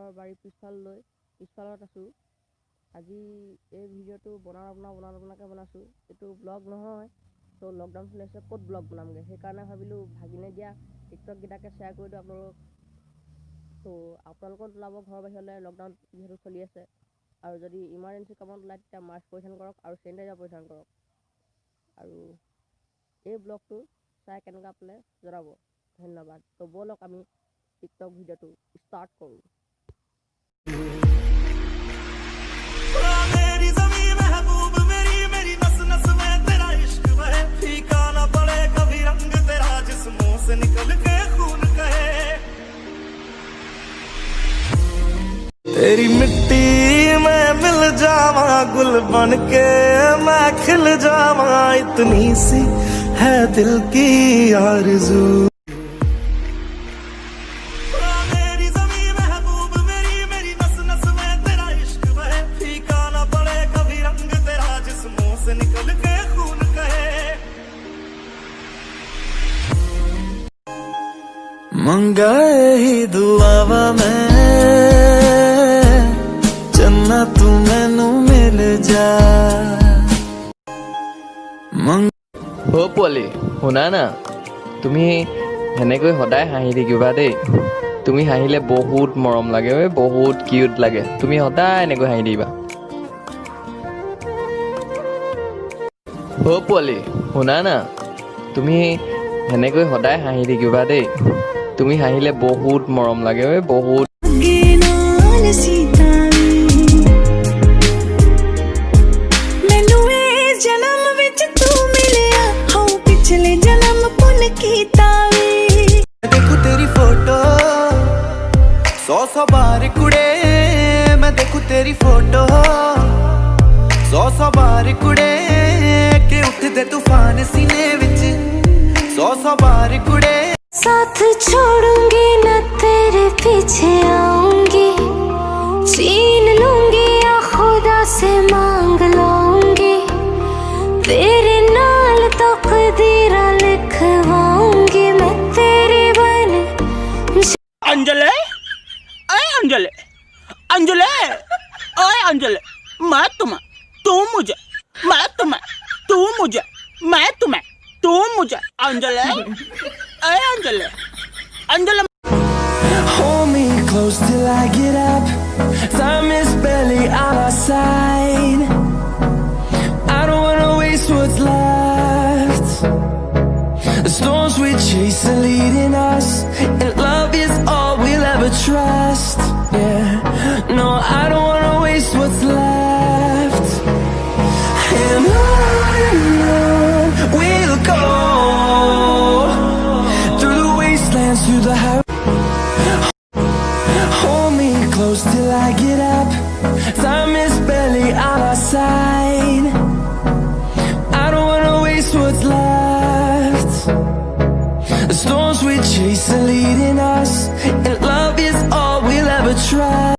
ঘৰৰ বাৰীৰ পিছফালত আছোঁ। আজি এই ভিডিঅ'টো বনাবনাকে বনাইছোঁ। এইটো ব্লগ নহয়, তো লকডাউন চলি আছে, ক'ত ব্লগ বনামগৈ, সেইকাৰণে ভাবিলোঁ ভাগিনে দিয়া টিকটককেইটাকে শ্বেয়াৰ কৰি দিওঁ আপোনালোকক। তো আপোনালোকৰ ওলাব ঘৰৰ বাহিৰলৈ, লকডাউন যিহেতু চলি আছে। আৰু যদি ইমাৰ্জেঞ্চি কামত ওলায় তেতিয়া মাস্ক পৰিধান কৰক আৰু চেনিটাইজাৰ পৰিধান কৰক। আৰু এই ব্লগটো চাই কেনেকুৱা পালে জনাব। ধন্যবাদ। তো ব'লক আমি টিকটক ভিডিঅ'টো ষ্টাৰ্ট কৰোঁ। तेरी मिट्टी में मिल जावा, गुल बन के मैं खिल जावा, इतनी सी है दिल की आरज़ू। मेरी ज़मीं महबूब मेरी नस नस में तेरा इश्क बहे, फीका ना पड़े कभी रंग तेरा जिस्मों से निकल के खून कहे। मंगाए ही दुआवा में तू मैनू मिल जा। অ' পোৱালি শুনা না, তুমি সেনেকৈ সদায় হাঁহি থাকিবা দেই। তুমি হাঁহিলে বহুত মৰম লাগে, বহুত কিউট লাগে। তুমি সদায় এনেকৈ হাঁহি থাকিবা। অ' পোৱালি শুনা না, তুমি সেনেকৈ সদায় হাঁহি থাকিবা দেই। তুমি হাঁহিলে বহুত মৰম লাগে, বহুত। देखूं तेरी फोटो 100 बार कुड़े, मैं देखूं तेरी फोटो 100 बार कुड़े, के उठदे तूफान सीने विच 100 बार कुड़े। साथ छोड़ूंगी न तेरे पीछे आऊंगी, छीन लूंगी या खुदा से मांग लाऊंगी, तेरे नाल तकदीरा लिखवाऊंगी मैं तेरी बन। अंजलि, अरे अंजलि, अंजलि, अरे अंजलि, मैं तुम्हें, तू मुझे, मैं तुम्हें, तू मुझे, मैं तुम्हें, तू मुझे। अंजलि, अरे Anjali, Anjali. Hold me close till I get up, time is barely on our side, I don't wanna waste what's left. The storms we chase are leading us, and love is all we'll ever trust. Yeah, no, I don't wanna waste what's left. And on we'll go, through the wastelands, through the highways. Hold me close till I get up, time is barely on our side, I don't wanna waste what's left. The storms we chase are leading us, and love is all we'll ever try.